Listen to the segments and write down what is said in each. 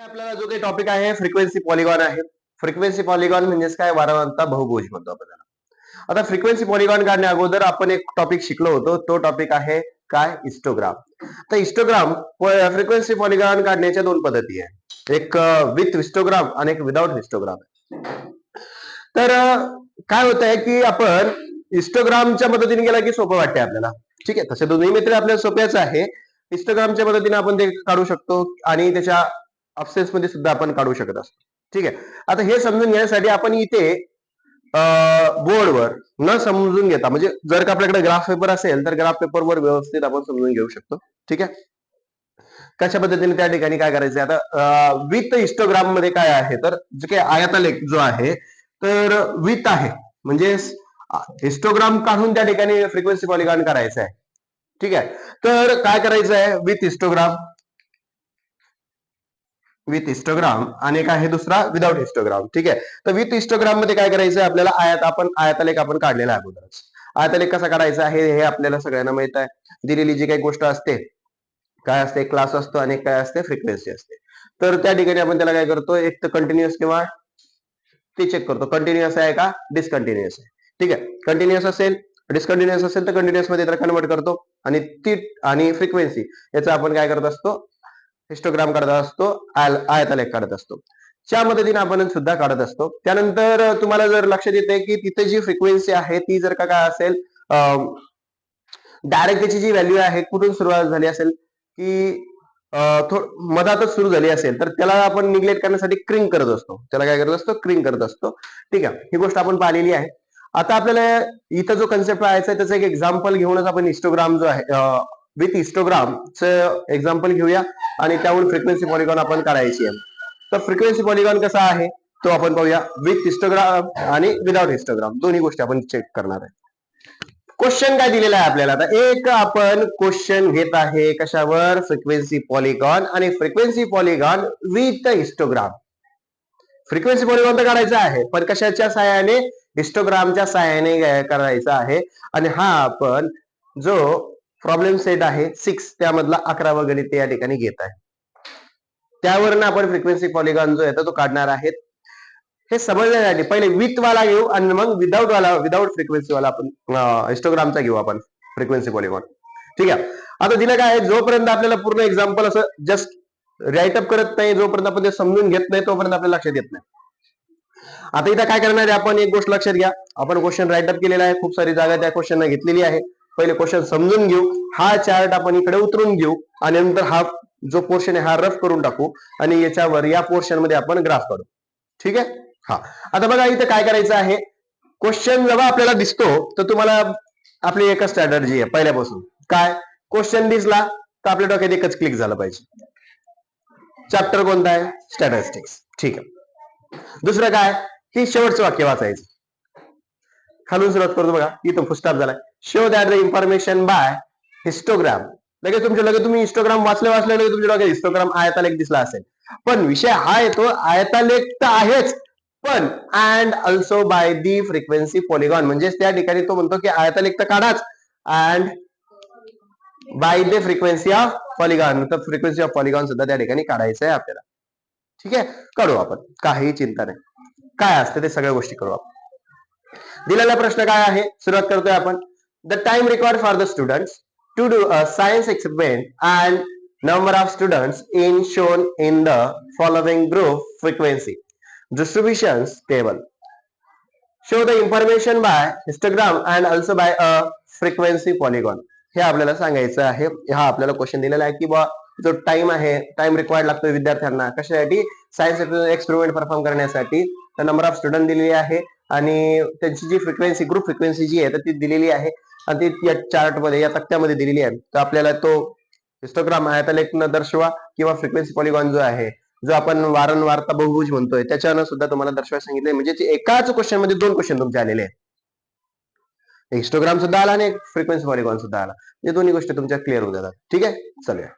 आपल्याला जो काही टॉपिक आहे फ्रिक्वेन्सी पॉलिगॉन आहे. फ्रिक्वेन्सी पॉलिगॉन म्हणजेच काय, वारंवारता बहुभुज म्हणतो आपण त्याला. आता फ्रिक्वेन्सी पॉलिगॉन काढण्या अगोदर आपण एक टॉपिक शिकलो होतो. तो टॉपिक आहे काय, हिस्टोग्राम. तर हिस्टोग्राम फ्रिक्वेन्सी पॉलिगॉन काढण्याच्या दोन पद्धती आहे. एक विथ हिस्टोग्राम आणि एक विदाउट हिस्टोग्राम. तर काय होत आहे की आपण हिस्टोग्रामच्या मदतीने गेला की सोपं वाटते आपल्याला. ठीक आहे, तसे दोन्ही मेथड आपल्याला सोप्याच आहे. हिस्टोग्रामच्या मदतीने आपण ते काढू शकतो आणि त्याच्या ऑप्शन्स मध्ये सुद्धा आपण काढू शकत असतो. ठीक आहे, आता हे समजून घेण्यासाठी आपण इथे बोर्डवर न समजून घेता, म्हणजे जर का आपल्याकडे ग्राफ पेपर असेल तर ग्राफ पेपरवर व्यवस्थित आपण समजून घेऊ शकतो. ठीक आहे, कशा पद्धतीने त्या ठिकाणी काय करायचं. आता विथ हिस्टोग्राम मध्ये काय आहे, तर जे काही आयतालेख जो आहे तर विथ आहे, म्हणजे हिस्टोग्राम काढून त्या ठिकाणी फ्रिक्वेन्सी पॉलिगॉन करायचं आहे. ठीक आहे, तर काय करायचं आहे, विथ हिस्टोग्राम, विथ हिस्टोग्राम आणि काय आहे दुसरा विदाउट हिस्टोग्राम. ठीक आहे, तर विथ हिस्टोग्राम मध्ये काय करायचं आपल्याला, आयतालेख आपण काढलेला आहे अगोदरच. आयतालेख कसा काढायचा आहे हे आपल्याला सगळ्यांना माहित आहे. दिलेली जी काही गोष्ट असते, काय असते, क्लास असतो आणि काय असते, फ्रिक्वेन्सी असते. तर त्या ठिकाणी आपण त्याला काय करतो, एक तर कंटिन्युअस किंवा ते चेक करतो कंटिन्युअस आहे का डिस्कंटिन्युअस आहे. ठीक आहे, कंटिन्युअस असेल, डिस्कंटिन्युअस असेल तर कंटिन्युअस मध्ये त्याला कन्वर्ट करतो आणि ती आणि फ्रिक्वेन्सी याचा आपण काय करत असतो, हिस्टोग्राम काढत असतो, आयतालेख काढत असतो. च्या मदतीने आपण सुद्धा काढत असतो. त्यानंतर तुम्हाला जर लक्षात येते की तिथे जी फ्रिक्वेन्सी आहे ती जर का काय असेल, डायरेक्ट त्याची जी व्हॅल्यू आहे कुठून सुरुवात झाली असेल की मधातच सुरू झाली असेल तर त्याला आपण निग्लेक्ट करण्यासाठी क्रिंग करत असतो. त्याला काय करत असतो, क्रिंग करत असतो. ठीक आहे, ही गोष्ट आपण पाहिलेली आहे. आता आपल्याला इथं जो कन्सेप्ट पाहायचा आहे त्याचं एक एक्झाम्पल घेऊनच आपण हिस्टोग्राम जो आहे विथ हिस्टोग्रामचं एक्झाम्पल घेऊया आणि त्यावरून फ्रिक्वेन्सी पॉलिगॉन आपण काढायची आहे. तर फ्रिक्वेन्सी पॉलिगॉन कसा आहे तो आपण पाहूया. विथ हिस्टोग्राम आणि विदाउट हिस्टोग्राम दोन्ही गोष्टी आपण चेक करणार आहे. क्वेश्चन काय दिलेला आहे आपल्याला, आता एक आपण क्वेश्चन घेत आहे कशावर, फ्रिक्वेन्सी पॉलिगॉन आणि frequency polygon with histogram. Frequency polygon तर काढायचा आहे पण कशाच्या सहाय्याने, हिस्टोग्रामच्या सहाय्याने करायचा आहे. आणि हा आपण जो प्रॉब्लेम सेट आहे 6 त्यामधला 11वा गणित या ठिकाणी घेत आहे. त्यावरून आपण फ्रिक्वेन्सी पॉलिगॉन जो आहे तो काढणार आहे. हे समजण्यासाठी पहिले विथ वाला घेऊ आणि मग विदाउट फ्रिक्वेन्सी वाला आपण हिस्टोग्रामचा घेऊ आपण फ्रिक्वेन्सी पॉलिगॉन. ठीक आहे, आता दिलं काय आहे, जोपर्यंत आपल्याला पूर्ण एक्झाम्पल असं जस्ट राईटअप करत नाही, जोपर्यंत आपण ते समजून घेत नाही तोपर्यंत आपल्याला लक्षात येत नाही. आता इथं काय करणार आहे आपण, एक गोष्ट लक्षात घ्या, आपण क्वेश्चन राईटअप केलेला आहे, खूप सारी जागा त्या क्वेश्चन घेतलेली आहे. पहिले क्वेश्चन समजून घेऊ, हा चार्ट आपण इकडे उतरून घेऊ आणि नंतर हा जो पोर्शन आहे हा रफ करून टाकू आणि याच्यावर या पोर्शन मध्ये आपण ग्राफ काढू. ठीक आहे, हा. आता बघा इथं काय करायचं आहे, क्वेश्चन जेव्हा आपल्याला दिसतो तर तुम्हाला आपली एकच स्ट्रॅटर्जी आहे पहिल्यापासून. काय, क्वेश्चन दिसला तर आपल्या डोक्यात एकच क्लिक झालं पाहिजे. चॅप्टर कोणता आहे, स्टॅटिस्टिक्स. ठीक आहे, दुसरं काय की शेवटचं वाक्य वाचायचं. खालून सुरुवात करतो बघा, इथं फुस्टाप झालाय. Show that the information bye histogram. लगेच तुम्ही हिस्टोग्राम वाचले तुमच्या डोक्यात हिस्टोग्राम आयतालेख दिसला असेल. पण विषय हा येतो, आयतालेख तर आहेच पण and also by the frequency polygon, म्हणजे त्या ठिकाणी तो म्हणतो की आयतालेख तर काढाच and by the frequency of polygon, तर फ्रिक्वेन्सी ऑफ पॉलिगॉन सुद्धा त्या ठिकाणी काढायचं आहे आपल्याला. ठीक आहे, काढू आपण, काही चिंता नाही. काय असते ते सगळ्या गोष्टी करू आपण. दिलेला प्रश्न काय आहे, सुरुवात करतोय आपण. The time required for the students to do a science experiment and number of students in shown in the following group frequency distributions table. Show the information by histogram and also by a frequency polygon. हे आपल्याला सांगायचं आहे. हा आपल्याला question दिलेला आहे की बा जो टाइम आहे, टाइम रिक्वायर्ड लागतो विद्यार्थ्यांना कशासाठी, सायन्स एक्सपेरिमेंट परफॉर्म करण्यासाठी. तर नंबर ऑफ स्टुडंट दिलेली आहे आणि त्यांची जी फ्रिक्वेन्सी, ग्रुप फ्रिक्वेन्सी जी आहे तर ती दिलेली आहे आणि ती या चार्ट मध्ये, या तक्त्यामध्ये दिलेली आहे. तर आपल्याला तो हिस्टोग्राम आयतालेख न दर्शवा किंवा फ्रिक्वेन्सी पॉलिगॉन जो आहे, जो आपण वारंवारता बहुभुज म्हणतोय त्याच्यानं सुद्धा तुम्हाला दर्शवायला सांगितलंय. म्हणजे एकाच क्वेश्चन मध्ये दोन क्वेश्चन तुमचे आलेले आहेत. हिस्टोग्राम सुद्धा आला आणि फ्रिक्वेन्सी पॉलिगॉन सुद्धा आला, हे दोन्ही गोष्टी तुमच्या क्लिअर होऊन जातात. ठीक आहे, चलूया.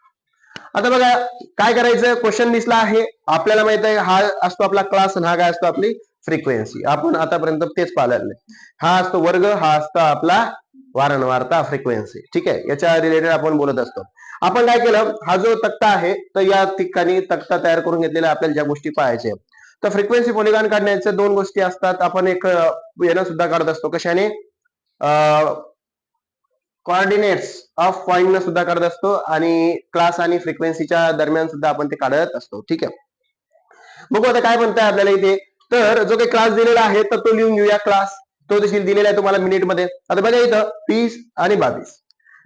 आता बघा काय करायचं, क्वेश्चन दिसला आहे, आपल्याला माहित आहे हा असतो आपला क्लास आणि हा काय असतो आपली फ्रिक्वेन्सी. आपण आतापर्यंत तेच पाहिलेलं. हा असतो वर्ग, हा असतो आपला वारंवारता फ्रिक्वेन्सी. ठीक आहे, याच्या रिलेटेड आपण बोलत असतो. आपण काय केलं, हा जो तक्ता आहे तर या ठिकाणी तक्ता तयार करून घेतलेला आपल्याला ज्या गोष्टी पाहायच्या. तर फ्रिक्वेन्सी पॉलिगॉन काढण्याच्या दोन गोष्टी असतात. आपण एक यानं सुद्धा काढत असतो, कशाने, कोऑर्डिनेट्स ऑफ पॉइंट न सुद्धा काढत असतो आणि क्लास आणि फ्रिक्वेन्सीच्या दरम्यान सुद्धा आपण ते काढत असतो. ठीक आहे, बघू आता काय म्हणताय आपल्याला इथे. तर जो काही क्लास दिलेला आहे तर तो लिहून घेऊया. क्लास तो देखील दिलेला आहे तुम्हाला मिनिट मध्ये. आता बघा इथं 30 आणि 22,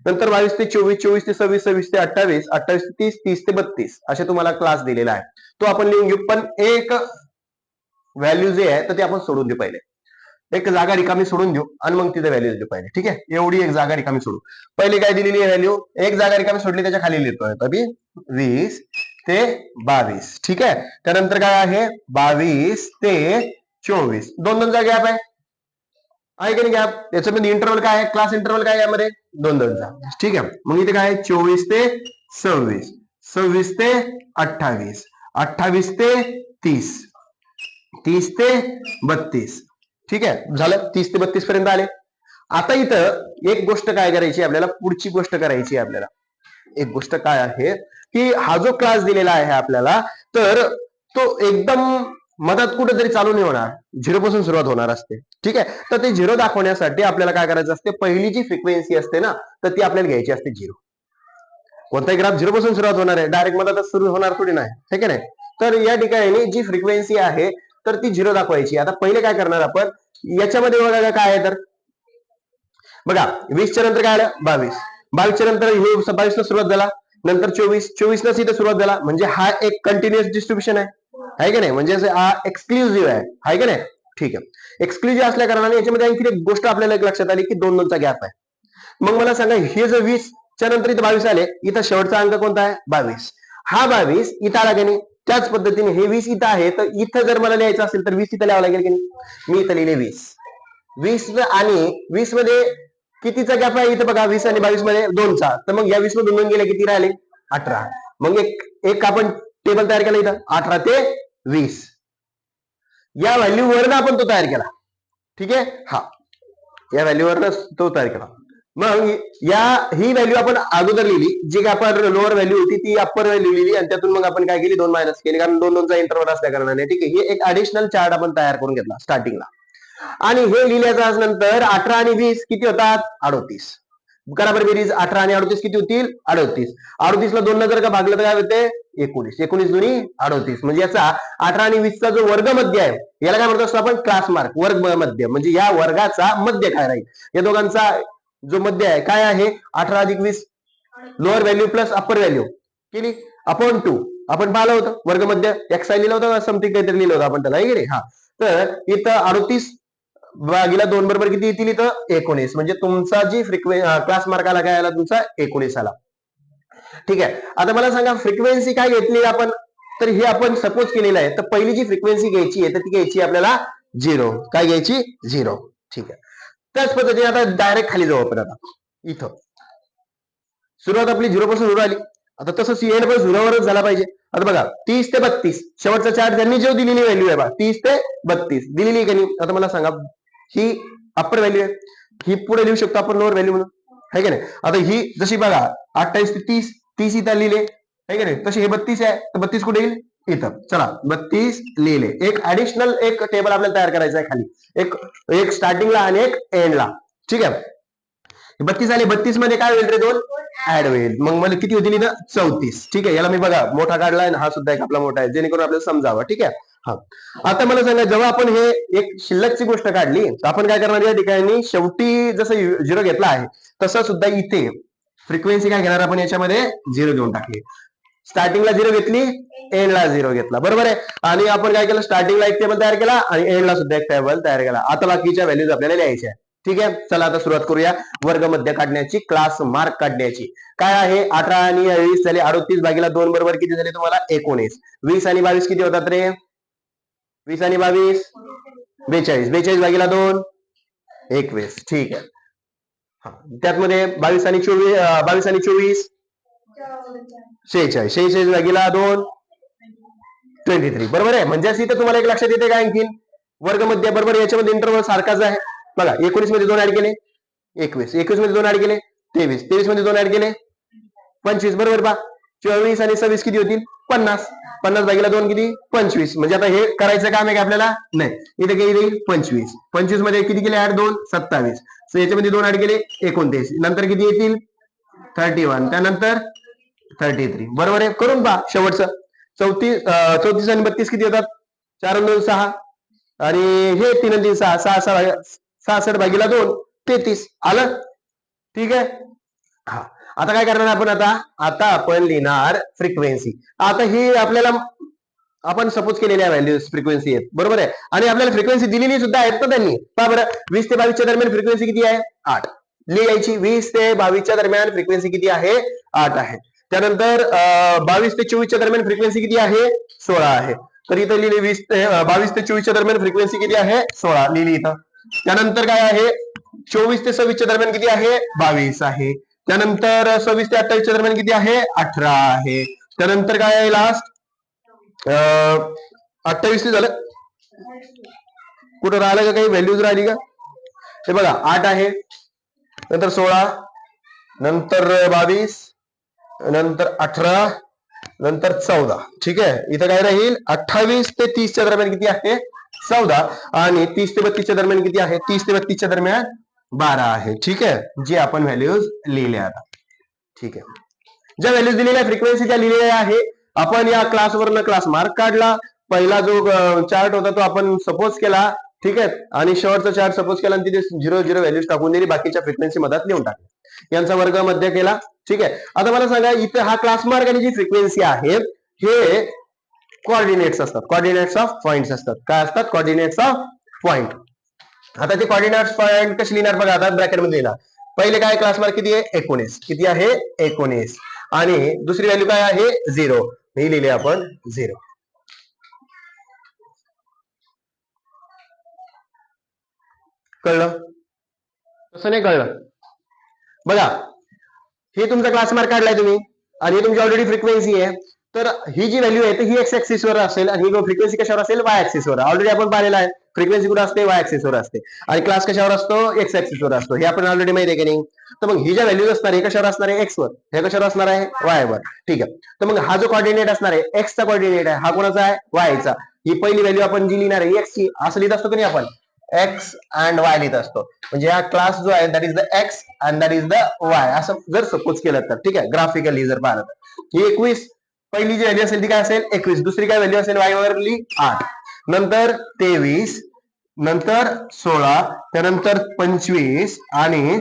नंतर 22 ते 24, 24 ते 26, 26 ते 28, 28 ते 30, 30 ते 32 असे तुम्हाला क्लास दिलेला आहे. तो आपण लिहून घेऊ. पण एक व्हॅल्यू जे आहे तर ते आपण सोडून देऊ. पहिले एक जागा रिकामी सोडून देऊ आणि मग तिथे व्हॅल्यू देऊ. पहिले ठीक आहे, एवढी एक जागा रिकामी सोडू. पहिली काय दिलेली आहे व्हॅल्यू, एक जागा रिकामी सोडली त्याच्या खाली लिहितोय तरी 20 ते 22. ठीक आहे, त्यानंतर काय आहे 22 ते 24, दोन दोनचा गॅप आहे की नाही गॅप. याच्यामध्ये इंटरवल काय आहे, क्लास इंटरवल काय आहे यामध्ये, दोन दोनचा. ठीक आहे, मग इथे काय 24 ते 26, 26 ते 28, 28 ते 30, 30 ते 32. ठीक आहे, झालं 30 ते 32 पर्यंत आले. आता इथं एक गोष्ट काय करायची आपल्याला, पुढची गोष्ट करायची आपल्याला. एक गोष्ट काय आहे की हा जो क्लास दिलेला आहे आपल्याला, तर तो एकदम मधात कुठेतरी चालू नाही होणार, झिरो पासून सुरुवात होणार असते. ठीक आहे, तर ते झिरो दाखवण्यासाठी आपल्याला काय करायचं असते, पहिली जी फ्रिक्वेन्सी असते ना तर ती आपल्याला घ्यायची असते झिरो. कोणताही ग्राफ झिरो पासून सुरुवात होणार आहे, डायरेक्ट मधातच सुरू होणार थोडी नाही, ठीक आहे नाही. तर या ठिकाणी जी फ्रिक्वेन्सी आहे तर ती झिरो दाखवायची. आता पहिले काय करणार आपण, याच्यामध्ये बघा काय आहे, तर बघा 20 च्या नंतर काय आलं 22, 22 च्या नंतर हे 22 ला सुरुवात झाला, नंतर 24, 24 लाच इथे सुरुवात झाला. म्हणजे हा एक कंटिन्युअस डिस्ट्रीब्युशन आहे की नाही, म्हणजे हा एक्सक्लुझिव्ह आहे की नाही. ठीक आहे, एक्सक्लुझिव्ह असल्या कारणाने याच्यामध्ये आणखी एक गोष्ट आपल्याला लक्षात आली की दोन दोनचा गॅप आहे. मग मला सांगा, हे जर 20 च्या नंतर इथं 22 आले, इथं शेवटचा अंक कोणता आहे 22, हा 22 इथं आला की नाही. त्याच पद्धतीने हे 20 इथं आहे, तर इथं जर मला लिहायचं असेल तर 20 इथं लिहावं लागेल की नाही. मी इथं लिहिले 20 आणि 20 मध्ये कितीचा गॅप आहे इथं बघा, 20 आणि 22 मध्ये 2चा. तर मग या 20 मधून 2 गेले किती राहिले 18. मग एक आपण टेबल तयार केला इथं 18 ते 20, या व्हॅल्यू वरनं आपण तो तयार केला. ठीक आहे, हा या व्हॅल्यूवरनं तो तयार केला. मग ही व्हॅल्यू आपण अगोदर लिहिली, जी आपण लोअर व्हॅल्यू होती ती अप्पर व्हॅल्यू लिहिली आणि त्यातून मग आपण काय केली 2 मायनस केली, कारण 2 2चा इंटरवल असल्या कारणाने. ठीक आहे, हे एक ऍडिशनल चार्ट आपण तयार करून घेतला स्टार्टिंगला. आणि हे लिहिल्याच्या नंतर 18 आणि 20 किती होतात 38. बरोबर बेरीज 18 आणि 38 किती होतील 38. 38 ला 2 जर का भागलं तर काय होते 19, 19 दुनी 38. म्हणजे याचा 18 आणि 20 चा जो वर्ग मध्य आहे याला काय म्हणतो असतो आपण क्लास मार्क, वर्ग मध्य. म्हणजे या वर्गाचा मध्य काय राहील, या दोघांचा जो मध्य आहे काय आहे 18 अधिक 20, lower value plus upper value केली अपॉन 2. आपण पाहिलं होतं वर्ग मध्य एक्स आय लिहिलं होतं, समथिंग काहीतरी लिहिलं होतं आपण त्याला, आहे की नाही. हा, तर इथं 38 भागीला 2 बरोबर किती येतील इथं 19. म्हणजे तुमचा जी क्लास मार्क आला काय आला तुमचा 19 आला. ठीक आहे, आता मला सांगा फ्रिक्वेन्सी काय घेतली आपण, तर हे आपण सपोज केलेलं आहे. तर पहिली जी फ्रिक्वेन्सी घ्यायची आहे तर ती घ्यायची आपल्याला 0. काय घ्यायची 0. ठीक आहे, त्याच पद्धतीने आता डायरेक्ट खाली जाऊ आपण. आता इथं सुरुवात आपली 0 पासून सुरू आली, आता तसंच एंड पण 0 वरच झाला पाहिजे. आता बघा 30 ते 32 शेवटचा चार्ट त्यांनी जो दिलेली व्हॅल्यू आहे बघा 30 ते 32 दिलेली आहे की नाही. आता मला सांगा, ही अप्पर व्हॅल्यू आहे, ही पुढे लिहू शकतो आपण लोअर व्हॅल्यू म्हणून, आहे की नाही. आता ही जशी बघा 28 ते 30, 30 इथं लिहिले, आहे की नाही. तशी हे 32 आहे, तर 32 कुठे येईल इथं. चला 32 लिहिले. एक ऍडिशनल एक टेबल आपल्याला तयार करायचं आहे खाली, एक स्टार्टिंगला आणि एक एंडला. ठीक आहे, 32 आले, 32 मध्ये काय होईल रे 2 ऍड होईल. मग मला किती होतील इथं 34. ठीक आहे, याला मी बघा मोठा काढलाय, हा सुद्धा एक आपला मोठा आहे, जेणेकरून आपल्याला समजावं. ठीक आहे, हा. आता मला सांगा, जेव्हा आपण हे एक शिल्लकची गोष्ट काढली तर आपण काय करणार, या ठिकाणी शेवटी जसं 0 घेतला आहे तसं सुद्धा इथे फ्रिक्वेन्सी काय घेणार आपण, याच्यामध्ये 0 घेऊन टाकली. स्टार्टिंगला 0 घेतली, एंडला 0 घेतला, बरोबर आहे. आणि आपण काय केलं, स्टार्टिंगला एक टेबल तयार केला आणि एंडला सुद्धा एक टेबल तयार केला. आता बाकीच्या व्हॅल्यूज आपल्याला लिहायच्या आहे. ठीक आहे, चला आता सुरुवात करूया वर्ग मध्य काढण्याची, क्लास मार्क काढण्याची. काय आहे 18 आणि 20 झाले, 38 भागीला 2 बरोबर किती झाले तुम्हाला 19. 20 आणि 22 किती होतात रे, 20 आणि 22 42, 42 भागीला 2 21. ठीक आहे, त्यातमध्ये 22 आणि 24 46, 46 भागीला 2 23. बरोबर आहे. म्हणजे इथे तुम्हाला एक लक्षात येते काय, आणखीन वर्ग मध्य बरोबर याच्यामध्ये इंटरवल सारखाच आहे बघा. 19 मध्ये 2 ऍड केले 21, 21 मध्ये 2 ऍड केले 23, 23 मध्ये 2 ऍड केले 25 बरोबर बा. 24 आणि 26 किती होतील? 50. 50 भागीला 2 किती? 25. म्हणजे आता हे करायचं काम आहे का आपल्याला? नाही. इथे किती येईल? 25. 25 मध्ये किती केले ऍड? 2. 27. सो याच्यामध्ये 2 ऍड केले 29. नंतर किती येतील? 31. त्यानंतर 33. बरोबर आहे. करून पहा शेवटचं. 34 आणि 32 किती होतात? 4 आणि 2 6. आणि हे 3 आणि 3 6. 66 भागीला 2 33. आलं? ठीक आहे. हा. आता काय करणार आपण? आता आपण लिहिणार फ्रिक्वेन्सी. आता ही आपल्याला आपण सपोज केलेल्या व्हॅल्यूज फ्रिक्वेन्सी आहेत. बरोबर आहे. आणि आपल्याला फ्रिक्वेन्सी दिलेली सुद्धा आहेत ना त्यांनी. पहा बरं, 20 ते 22 दरम्यान फ्रिक्वेन्सी किती आहे? 8. लिहायची. 20 ते 22 दरम्यान फ्रिक्वेन्सी किती आहे? 8 आहे. त्यानंतर 22 ते 24 दरम्यान फ्रिक्वेन्सी किती आहे? 16 आहे. तर इथं लिहिली 22 ते 24 दरम्यान फ्रिक्वेन्सी किती आहे? 16 लिहिली इथं. त्यानंतर काय आहे? 24 ते 26 दरम्यान किती आहे? 22 आहे. त्यानंतर 26 ते 28 दरम्यान किती आहे? 18 आहे. त्यानंतर काय आहे लास्ट? 28 झालं. कुठं राहिलं का? काही व्हॅल्यूज राहिली का? हे बघा 8 आहे, नंतर 16, नंतर 22, नंतर 18, नंतर 14. ठीक आहे. इथं काय राहील? 28 ते 30 दरम्यान किती आहे? 14. आणि 30 ते 32 दरम्यान किती आहे? 30 ते 32 दरम्यान 12 आहे. ठीक आहे. जे आपण व्हॅल्यूज लिहिल्या आता. ठीक आहे. ज्या व्हॅल्यूज दिलेल्या फ्रिक्वेन्सी त्या लिहिलेल्या आहे. आपण या क्लासवरनं क्लास मार्क काढला. पहिला जो चार्ट होता तो आपण सपोज केला. ठीक आहे. आणि शेवटचा चार्ट सपोज केला आणि तिथे 0 व्हॅल्यूज टाकून दिली. बाकीच्या फ्रिक्वेन्सी मधात लिहून टाकले. यांचा वर्ग मध्य केला. ठीक आहे. आता मला सांगा, इथे हा क्लास मार्क आणि जी फ्रिक्वेन्सी आहे हे कोऑर्डिनेट्स असतात. कोऑर्डिनेट्स ऑफ पॉइंट्स असतात. काय असतात? Coordinates of point. आता ते कोऑर्डिनेट्स पॉइंट कशी लिहिणार बघा. आता ब्रॅकेटमध्ये लिहिणार. पहिले काय? क्लास मार्क किती आहे? 19. किती आहे? 19. आणि दुसरी व्हॅल्यू काय आहे? 0. ही लिहिले आपण 0. कळलं? तसं नाही कळलं? बघा, हे तुमचा क्लास मार्क काढलाय तुम्ही आणि तुमची ऑलरेडी फ्रिक्वेन्सी आहे. तर ही जी व्हॅल्यू आहे ही एक्स ऍक्सिस वर असेल आणि ही फ्रिक्वेन्सी कशावर असेल? वाय ऍक्सिस वर. ऑलरेडी आपण पाहिलेला आहे. फ्रिक्वेन्सी कुठे असते? वाय ऍक्सिस वर असते. आणि क्लास कशावर असतो? एक्स ऍक्सिस वर असतो. हे आपण ऑलरेडी माहिती आहे की नाही? तर मग ही ज्या व्हॅल्यूज असणार आहे कशावर असणार आहे? एक्स वर. हे कशावर असणार आहे? वाय वर. ठीक आहे. तर मग हा जो कॉर्डिनेट असणार आहे एक्सचा कॉर्डिनेट आहे, हा कोणाचा आहे? वायचा. ही पहिली व्हॅल्यू आपण जी लिहिणार आहे एक्स ची, असं लिहित असतो की नाही आपण? एक्स अँड वाय लिहित असतो. म्हणजे हा क्लास जो आहे that is the x and that is the Y, असं जर सपोज केलं तर. ठीक आहे. ग्राफिकली जर पाहिलं तर ही 21 पहिली जी व्हॅल्यू असेल ती काय असेल? 21. दुसरी काय व्हॅल्यू असेल? वाय वरली 8. नंतर 23, नंतर 16, त्यानंतर 25 आणि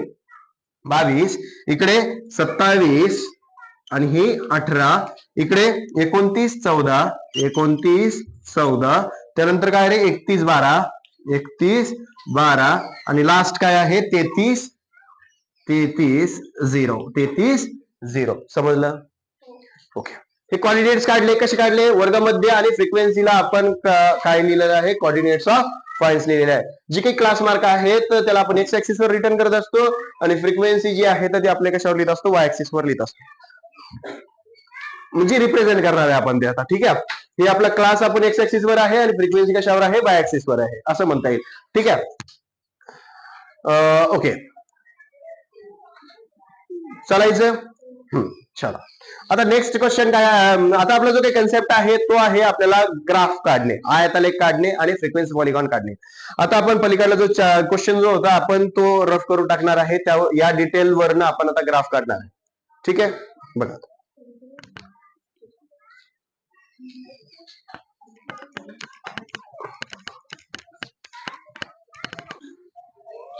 22, इकडे 27 आणि ही 18, इकडे 29 14, 29 14, त्यानंतर काय रे? 31 12, 31 12 आणि लास्ट काय आहे? 33 33 0, 33 0. समजलं? ओके. हे कोऑर्डिनेट्स काढले. कसे काढले? वर्गामध्ये आणि फ्रिक्वेन्सीला आपण काय लिहिलेलं आहे? कोऑर्डिनेट्स ऑफ पॉइंट्स लिहिलेले आहे. जे काही क्लास मार्क आहे तर त्याला आपण एक्स ऍक्सिस वर रिटर्न करत असतो आणि फ्रिक्वेन्सी जी आहे तर ती आपल्या कशावर लिहित असतो? वाय ऍक्सिस वर लिहित असतो. म्हणजे रिप्रेझेंट करणार आहे आपण ते आता. ठीक आहे. हे आपला क्लास आपण एक्स ऍक्सिस वर आहे आणि फ्रिक्वेन्सी कशावर आहे? वाय ऍक्सिस वर आहे, असं म्हणता येईल. ठीक आहे. ओके. चालायचं. चला. आता नेक्स्ट क्वेश्चन काय? आता आपला जो काही कन्सेप्ट आहे तो आहे आपल्याला ग्राफ काढणे, आयतालेख काढणे आणि फ्रिक्वेन्सी पॉलिगॉन काढणे. आता आपण पलीकडला जो क्वेश्चन जो होता आपण तो रफ करून टाकणार आहे. त्या या डिटेल वरनं आपण आता ग्राफ काढणार आहे. ठीक आहे. बघा,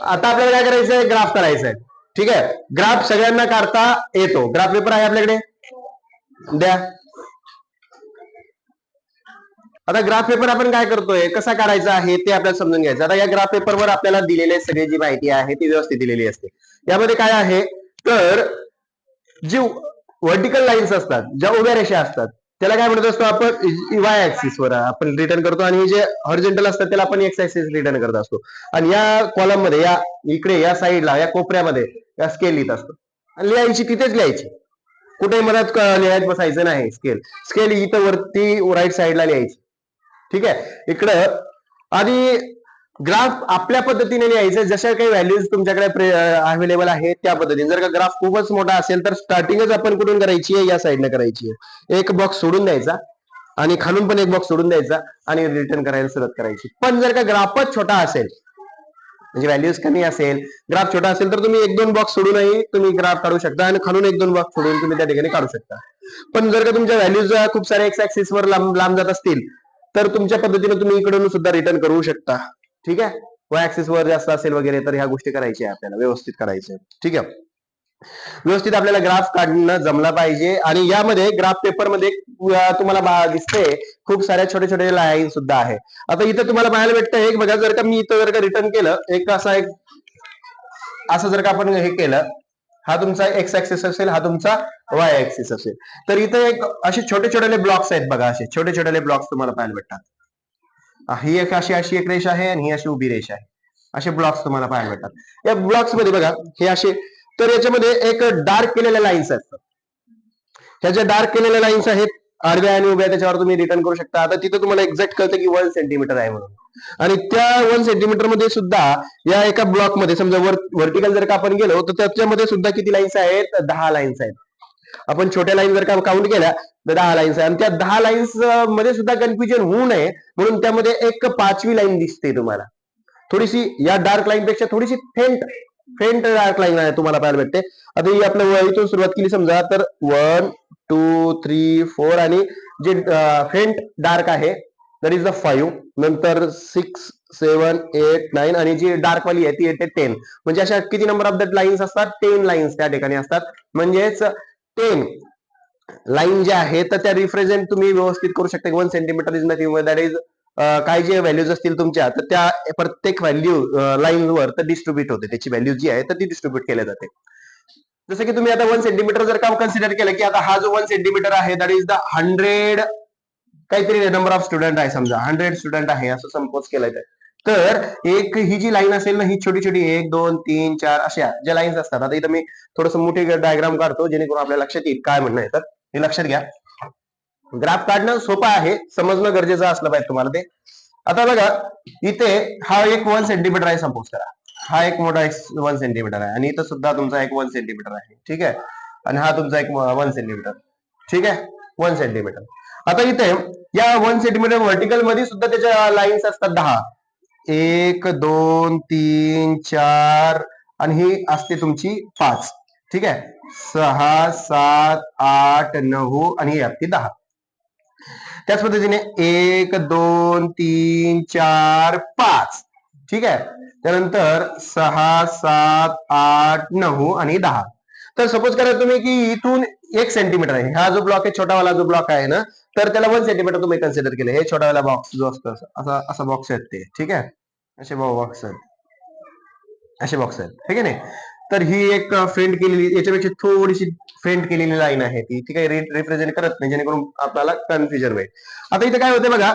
आता आपल्याला काय करायचंय? ग्राफ करायचा आहे. ठीक आहे. ग्राफ सगळ्यांना काढता येतो. ग्राफ पेपर आहे आपल्याकडे? द्या. आता ग्राफ पेपर आपण काय करतोय, कसा काढायचा आहे ते आपल्याला समजून घ्यायचं. आता या ग्राफ पेपरवर आपल्याला दिलेली सगळी जी माहिती आहे ती व्यवस्थित दिलेली असते. यामध्ये काय आहे तर जी व्हर्टिकल लाईन्स असतात, ज्या उभ्या रेषा असतात त्याला काय म्हणत असतो आपण? वाय ऍक्सिस वर आपण रिटर्न करतो आणि जे हॉरिझॉन्टल असतात त्याला आपण एक्स ऍक्सिस रिटर्न करत असतो. आणि या कॉलम मध्ये, या इकडे या साईडला, या कोपऱ्यामध्ये या स्केल लिहित असतो. आणि लिहायची तिथेच लिहायची, कुठेही मदत लिहायचं बसायचं नाही. स्केल इथं वरती राईट साईडला लिहायची. ठीक आहे. इकडं आधी ग्राफ आपल्या पद्धतीने लिहायचं, जशा काही व्हॅल्यूज तुमच्याकडे अवेलेबल आहेत त्या पद्धतीने. जर का ग्राफ खूपच मोठा असेल तर स्टार्टिंगच आपण कुठून करायची आहे, या साईडने करायची आहे. एक बॉक्स सोडून द्यायचा आणि खालून पण एक बॉक्स सोडून द्यायचा आणि रिटर्न करायला सुरुवात करायची. पण जर का ग्राफच छोटा असेल, म्हणजे व्हॅल्यूज कमी असेल, ग्राफ छोटा असेल, तर तुम्ही 1-2 बॉक्स सोडूनही तुम्ही ग्राफ काढू शकता आणि खालून 1-2 बॉक्स सोडून तुम्ही त्या ठिकाणी काढू शकता. पण जर का तुमच्या व्हॅल्यूज खूप साऱ्या एक्स ऍक्सिस वर लांब जात असतील तर तुमच्या पद्धतीने तुम्ही इकडून सुद्धा रिटर्न करू शकता. ठीक आहे. वाय ऍक्सिस वर जास्त असेल वगैरे तर ह्या गोष्टी करायच्या आपल्याला, व्यवस्थित करायचं. ठीक आहे. व्यवस्थित आपल्याला ग्राफ काढणं जमला पाहिजे. आणि यामध्ये ग्राफ पेपर मध्ये तुम्हाला दिसते खूप साऱ्या छोटे छोटे लाईन सुद्धा आहे. आता इथं तुम्हाला पाहायला भेटतं, एक बघा, जर का मी इथं जर का रिटर्न केलं एक असं जर का आपण हे केलं, हा तुमचा एक्स ऍक्सिस असेल, हा तुमचा वाय ऍक्सिस असेल, तर इथं एक असे छोटे छोटे ब्लॉक्स आहेत बघा, असे छोटे छोटे ब्लॉक्स तुम्हाला पाहायला भेटतात. ही एक अशी एक रेषा आहे आणि ही अशी उभी रेषा आहे. असे ब्लॉक्स तुम्हाला पाहायला भेटतात. या ब्लॉक्स मध्ये बघा हे असे, तर याच्यामध्ये एक डार्क केलेल्या लाईन्स असतात. ह्या ज्या डार्क केलेल्या लाईन्स आहेत आडव्या आणि उभ्या, त्याच्यावर तुम्ही रिटर्न करू शकता. आता तिथं तुम्हाला एक्झॅक्ट कळतं की 1 सेंटीमीटर आहे म्हणून. आणि त्या 1 सेंटीमीटर मध्ये सुद्धा या एका ब्लॉक मध्ये समजा व्हर्टिकल जर का आपण गेलो तर त्याच्यामध्ये सुद्धा किती लाईन्स आहेत? 10 लाईन्स आहेत. आपण छोट्या लाईन जर का काउंट केल्या तर 10 लाईन्स आहे. आणि त्या 10 लाईन्स मध्ये सुद्धा कन्फ्युजन होऊ नये म्हणून त्यामध्ये एक 5वी लाईन दिसते तुम्हाला, थोडीशी या डार्क लाईन पेक्षा थोडीशी फेंट डार्क लाईन आहे तुम्हाला पाहायला भेटते. आता ही आपल्या इथून सुरुवात केली समजा तर 1 2 3 4 आणि जे फेंट डार्क आहे दॅट इज द 5, नंतर 6 7 8 9 आणि जी डार्क वाली आहे ती येते 10. म्हणजे अशा किती नंबर ऑफ दॅट लाईन्स असतात? 10 लाईन्स त्या ठिकाणी असतात. म्हणजेच 10 लाईन ज्या आहेत तर त्या रिप्रेझेंट तुम्ही व्यवस्थित करू शकता. 1 centimetre is nothing that is काही जे व्हॅल्यूज असतील तुमच्या तर त्या प्रत्येक व्हॅल्यू लाईन वर तर डिस्ट्रीब्युट होते, त्याची व्हॅल्यू जी आहे तर ती डिस्ट्रीब्युट केल्या जाते. जसं की तुम्ही आता 1 सेंटीमीटर जर का कन्सिडर केलं की आता हा जो 1 सेंटीमीटर आहे दॅट इज द 100 काहीतरी नंबर ऑफ स्टुडंट आहे, समजा 100 स्टुडंट आहे असं सपोज केलं तर एक ही जी लाईन असेल ना, ही छोटी छोटी 1 2 3 4 अशा ज्या लाईन्स असतात. आता इथं मी थोडस मोठी डायग्राम काढतो जेणेकरून आपल्या लक्षात येईल काय म्हणणं आहे. तर हे लक्षात घ्या, ग्राफ काढणं सोपं आहे, समजणं गरजेचं असलं पाहिजे तुम्हाला ते. आता बघा इथे हा एक 1 सेंटीमीटर आहे सपोज करा, हा एक मोठा 1 सेंटीमीटर आहे आणि इथं सुद्धा तुमचा एक 1 सेंटीमीटर आहे. ठीक आहे. आणि हा तुमचा एक 1 सेंटीमीटर. ठीक आहे. 1 सेंटीमीटर. आता इथे या 1 सेंटीमीटर व्हर्टिकल मध्ये सुद्धा त्याच्या लाईन्स असतात 10, 1 2 3 4 आणि ही असते तुमची 5. ठीक आहे. 6 7 8 9 आणि ही असते 10. त्याच पद्धतीने 1 2 3 4 5. ठीक आहे. त्यानंतर 6 7 8 9 आणि 10. तर सपोज करा तुम्ही की इथून 1 सेंटीमीटर आहे, हा जो ब्लॉक आहे छोटावाला जो ब्लॉक आहे ना, तर त्याला 1 सेंटीमीटर तुम्ही कन्सिडर केलं. हे छोटावाला बॉक्स जो असतो असा बॉक्स आहेत ते. ठीक आहे. असे बॉक्स आहेत, असे बॉक्स आहेत. ठीक आहे नाही. तर ही एक फेंट केलेली, याच्यापेक्षा थोडीशी फेंट केलेली लाईन आहे ती. ठीक आहे. रिप्रेझेंट करत नाही जेणेकरून आपल्याला कन्फ्युजन होईल. आता इथे काय होते बघा,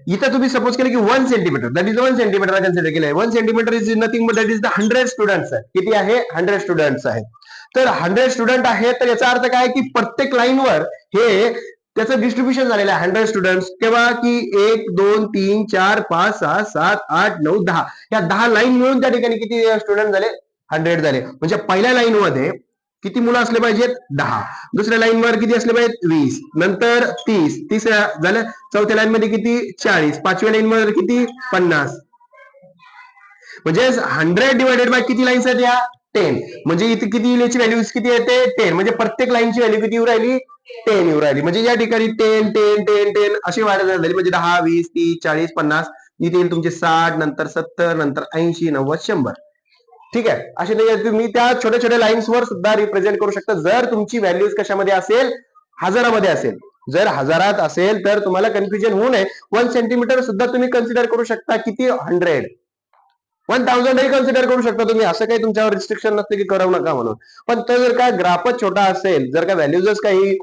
इथं तुम्ही सपोज केलं की 1 centimetre that is 1 centimetre consider केलंय. 1 centimetre is nothing but that is the 100 students आहेत. किती आहे? 100 स्टुडंट्स आहेत. तर 100 स्टुडंट आहेत तर याचा अर्थ काय की प्रत्येक लाईनवर हे त्याचं डिस्ट्रीब्युशन झालेलं आहे 100 स्टुडंट्स. तेव्हा की 1 2 3 4 5 6 7 8 9 10 या 10 लाईन मिळून त्या ठिकाणी किती स्टुडंट झाले? 100 झाले. म्हणजे पहिल्या लाईन मध्ये किती मुलं असले पाहिजेत? 10. दुसऱ्या लाईन वर किती असले पाहिजेत? 20. नंतर 30. तिसऱ्या झालं. चौथ्या लाईन मध्ये किती? 40. पाचव्या लाईन मध्ये किती? 50. म्हणजे 100 डिवायडेड बाय किती लाईन्स आहेत या? 10. म्हणजे इथे किती याची व्हॅल्यू किती येते? 10. म्हणजे प्रत्येक लाईनची व्हॅल्यू किती येऊ राहिली? 10 येऊ राहिली. म्हणजे या ठिकाणी 10 10 10 10 अशी वाढत झाली. म्हणजे 10 20 30 40 50 इथे येईल तुमचे 60, नंतर 70, नंतर 80 90 100. ठीक आहे. असे तुम्ही त्या छोट्या छोट्या लाईन्स वर सुद्धा रिप्रेझेंट करू शकता. जर तुमची व्हॅल्यूज कशामध्ये असेल? हजारामध्ये असेल. जर हजारात असेल तर तुम्हाला कन्फ्युजन होऊ नये. 1 सेंटीमीटर सुद्धा तुम्ही कन्सिडर करू शकता. किती? 100. 1000 ही कन्सिडर करू शकता तुम्ही. असं काही तुमच्यावर रिस्ट्रिक्शन नसते की करू नका म्हणून. पण तो जर का ग्राफच छोटा असेल, जर का व्हॅल्यूजच काही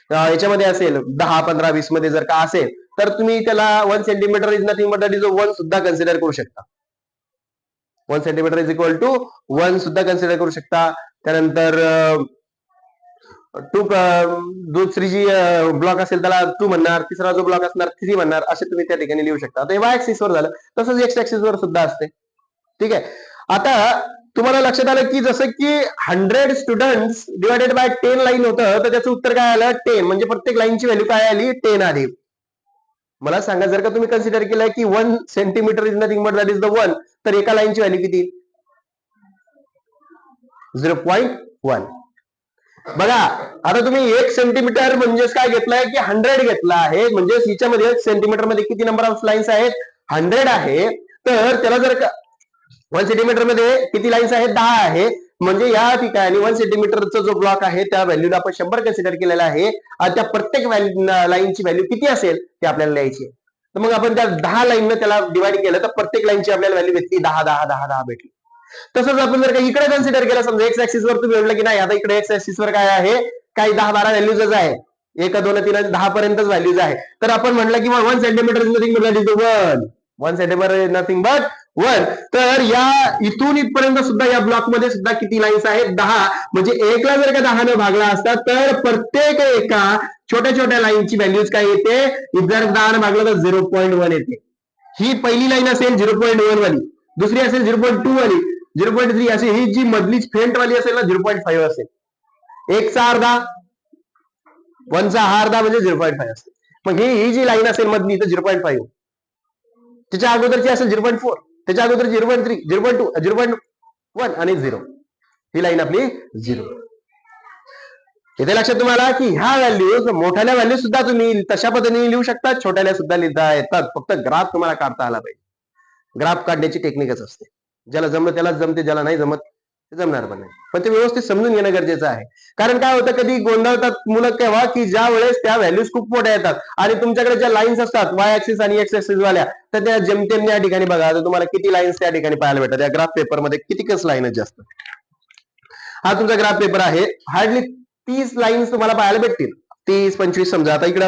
याच्यामध्ये असेल 10 15 20 मध्ये जर का असेल तर तुम्ही त्याला 1 centimetre is nothing but that is 1 सुद्धा कन्सिडर करू शकता. 1 सेंटीमीटर इज इक्वल टू 1 सुद्धा कन्सिडर करू शकता. त्यानंतर टू दुसरी जी ब्लॉक असेल त्याला 2 म्हणणार, तिसरा जो ब्लॉक असणार 3 म्हणणार, असे तुम्ही त्या ठिकाणी लिहू शकता. आता हे वाय ऍक्सिस वर झालं, तसंच एक्स ऍक्सिस वर सुद्धा असते. ठीक आहे. आता तुम्हाला लक्षात आलं की जसं की 100 स्टुडंट्स डिवायडेड बाय 10 लाईन होतं, तर त्याचं उत्तर काय आलं 10, म्हणजे प्रत्येक लाईनची व्हॅल्यू काय आली 10 आली. मला सांगा, जर का तुम्ही कन्सिडर केलं की 1 centimetre is nothing but that is the 1, तर एका लाईनची व्हॅल्यू किती 0.1. बघा आता तुम्ही 1 सेंटीमीटर म्हणजेच काय घेतलंय की 100 घेतला आहे, म्हणजे हिच्यामध्ये 1 सेंटीमीटर मध्ये किती नंबर ऑफ लाईन्स आहेत 100 आहे. तर त्याला जर का 1 सेंटीमीटर मध्ये किती लाईन्स आहेत 10 आहे, म्हणजे या ठिकाणी 1 सेंटीमीटरचा जो ब्लॉक आहे त्या व्हॅल्यूला आपण 100 कन्सिडर केलेला आहे, आणि त्या प्रत्येक लाईनची व्हॅल्यू किती असेल ते आपल्याला लिहायची. तर मग आपण त्या 10 लाईनने त्याला डिवाइड केलं तर प्रत्येक लाईनची आपल्याला व्हॅल्यू भेटली 10 10 10 10 भेटली. तसंच आपण जर का इकडे कन्सिडर केलं, समजा एक्स ऍक्सिस वर तुम्ही म्हटलं की नाही, आता इकडे एक्स ऍक्सिस वर काय आहे, काही 10-12 व्हॅल्यूजच आहे, 1 2 3 10 पर्यंतच व्हॅल्यूज आहे. तर आपण म्हटलं की 1 centimetre is nothing but 1 centimetre is nothing but 1. तर या इथून इथपर्यंत सुद्धा या ब्लॉक मध्ये सुद्धा किती लाईन्स आहेत 10, म्हणजे 1 ला जर का 10 ने भागला असता तर प्रत्येक एका छोट्या छोट्या लाईनची व्हॅल्यूज काय येते, जर 10 ने भागलं तर 0.1 येते. ही पहिली लाईन असेल 0.1 वाली, दुसरी असेल 0.2 वाली, 0.3 असे, ही जी मधली फेंट वाली असेल ना 0.5 असेल. 1 चा अर्धा 1 चा हा अर्धा म्हणजे 0.5 असते. मग ही जी लाईन असेल मधली तर 0.5, त्याच्या अगोदरची असेल 0.4, त्याच्या अगोदर 0.3 0.2 0.1 आणि 0, ही लाईन आपली 0. इथे लक्षात तुम्हाला की ह्या व्हॅल्यूज, मोठ्याल्या व्हॅल्यू सुद्धा तुम्ही तशा पद्धतीने लिहू शकता, छोट्याल्या सुद्धा लिहिता येतात, फक्त ग्राफ तुम्हाला काढता आला पाहिजे. ग्राफ काढण्याची टेक्निकच असते, ज्याला जमलं त्यालाच जमते, ज्याला नाही जमत ते जमणार पण नाही. पण ते व्यवस्थित समजून घेणं गरजेचं आहे. कारण काय होतं, कधी गोंधळतात मुलं केव्हा की ज्या वेळेस त्या व्हॅल्यूज खूप मोठ्या येतात आणि तुमच्याकडे ज्या लाईन्स असतात वाय ऍक्सिस आणि एक्स ऍक्सिस वाल्या, तर त्या जेमतेम या ठिकाणी बघा, तर तुम्हाला किती लाईन्स त्या ठिकाणी पाहायला भेटतात या ग्राफ पेपर मध्ये, कितीकच लाईन जास्त. हा तुमचा ग्राफ पेपर आहे, हार्डली 30 लाईन्स तुम्हाला पाहायला भेटतील, 30-25 समजा. आता इकडं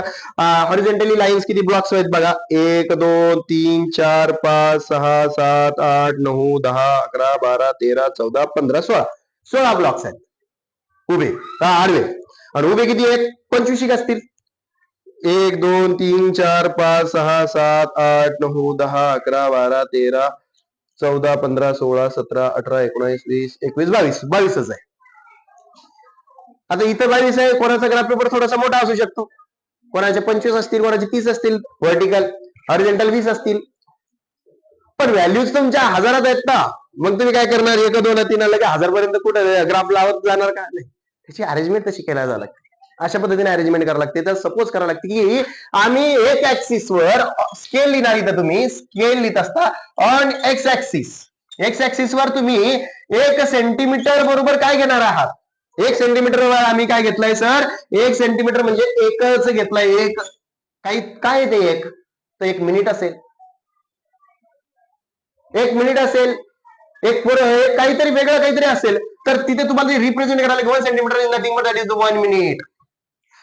हॉरिझॉन्टली लाईन्स किती ब्लॉक्स आहेत बघा, 1 2 3 4 5 6 7 8 9 10 11 12 13 14 15 16 ब्लॉक्स आहेत उभे, आडवे. आणि उभे किती आहेत 25 असतील, 1 2 3 4 5 6 7 8 9 10 11 12 13 14 15 16 17 18 19 20 21 22 22च आहे. आता इथं 22 आहे, कोणाचा ग्राफ पेपर थोडासा मोठा असू शकतो, कोणाचे 25 असतील, कोणाचे 30 असतील व्हर्टिकल, हॉरिझॉन्टल 20 असतील, पण व्हॅल्यूज तुमच्या हजारात आहेत ना. मग तुम्ही काय करणार, 1 2 3 लगे 1000 पर्यंत कुठे ग्राफ लावत जाणार का, नाही, त्याची अरेंजमेंट तशी करायला लागते, अशा पद्धतीने अरेंजमेंट करावं लागते. तर सपोज करावं लागते की आम्ही एक ऍक्सिस वर स्केल लिहिणार, इथं तुम्ही स्केल लिहित असता on x axis. X axis वर तुम्ही 1 सेंटीमीटर बरोबर काय घेणार आहात, 1 सेंटीमीटर वर आम्ही काय घेतलंय सर, 1 सेंटीमीटर म्हणजे एकच घेतलाय, एक काही काय ते एक, तर 1 मिनिट असेल, 1 मिनिट असेल, एक काहीतरी वेगळं काहीतरी असेल, तर तिथे तुम्हाला रिप्रेझेंट करायला 1 centimetre is nothing but that is 1 minute.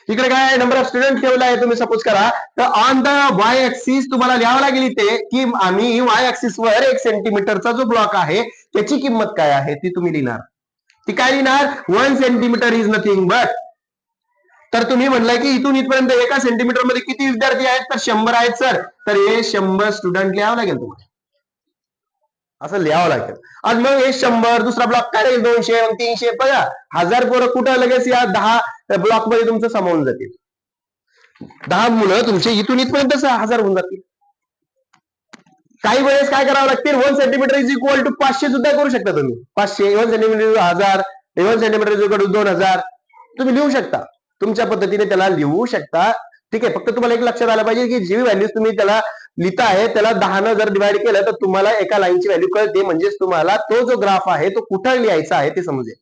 इकडे काय नंबर ऑफ स्टुडंट ठेवला आहे तुम्ही सपोज करा, तर ऑन द वाय ऍक्सिस तुम्हाला लिहावं लागेल इथे की आम्ही वाय ऍक्सिस वर 1 सेंटीमीटरचा जो ब्लॉक आहे त्याची किंमत काय आहे ती तुम्ही लिहिणार. ती काय लिहिणार, 1 सेंटीमीटर इज नथिंग बट, तर तुम्ही म्हणलाय की इथून इथपर्यंत 1 सेंटीमीटर मध्ये किती विद्यार्थी आहेत, तर 100 आहेत सर, तर हे 100 स्टुडंट लिहावं लागेल तुम्हाला, असं लिहावं लागेल. आणि मग हे 100, दुसरा ब्लॉक काय राहील 200, 300, बघा 1000 पोरं कुठं लगेच या 10 ब्लॉक मध्ये तुमचं समावून जातील, 10 मुलं तुमचे इथून इथपर्यंत 1000 होऊन जातील. काही वेळेस काय करावं लागतील, 1 सेंटीमीटर इज इक्वल टू 500 सुद्धा करू शकता तुम्ही, 500, 1 centimetre 1000, 1 centimetre is equal to 2000 तुम्ही लिहू शकता, तुमच्या पद्धतीने त्याला लिहू शकता. ठीक आहे, फक्त तुम्हाला एक लक्षात आलं पाहिजे की जी व्हॅल्यूज तुम्ही त्याला लिहिता आहे त्याला 10 न जर डिवाइड केलं तर तुम्हाला एका लाईनची व्हॅल्यू कळते, म्हणजेच तुम्हाला तो जो ग्राफ आहे तो कुठं लिहायचा आहे ते समजेल.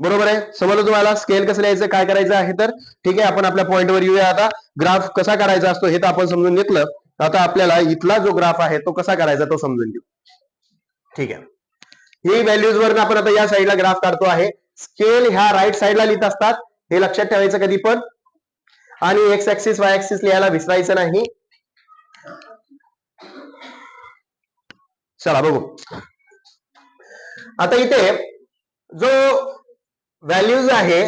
बरोबर आहे, समजलं तुम्हाला स्केल कसं लिहायचं, काय करायचं आहे. तर ठीक आहे, आपण आपल्या पॉइंटवर येऊया. आता ग्राफ कसा काढायचा असतो हे तर आपण समजून घेतलं, आता आपल्याला इथला जो ग्राफ आहे तो कसा काढायचा तो समजून घेऊ. ठीक आहे, ही व्हॅल्यूज वर आपण आता या साईडला ग्राफ काढतो आहे, स्केल ह्या राईट साईडला लिहित असतात, हे लक्षात ठेवायचं कधी पण, आणि एक्स ऍक्सिस वाय ऍक्सिस लिहायला विसरायचं नाही. चला बघू, आता इथे जो व्हॅल्यूज आहे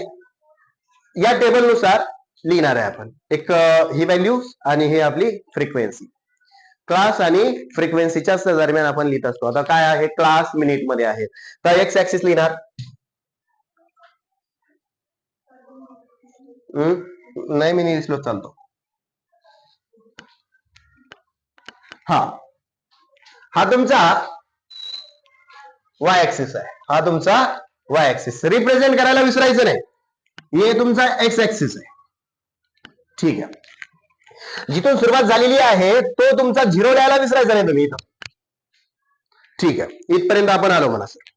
या टेबलनुसार लिहिणार आहे आपण. एक ही व्हॅल्यू आणि ही आपली फ्रिक्वेन्सी. क्लास आणि फ्रिक्वेन्सीच्या दरम्यान आपण लिहित असतो. आता काय आहे, क्लास मिनिट मध्ये आहे, तर एक्स ऍक्सिस लिहिणार. नाही मी लिहिलो चालतो. हा तुमचा वाय ऍक्सिस आहे, हा तुमचा वाय ऍक्सिस. रिप्रेझेंट करायला विसरायचं नाही, हे तुमचा एक्स ऍक्सिस आहे. ठीक आहे, जिथून सुरुवात झालेली आहे तो तुमचा झिरो लिहायला विसरायचा नाही तुम्ही इथं. ठीक आहे, इथपर्यंत आपण आलो म्हणा सर.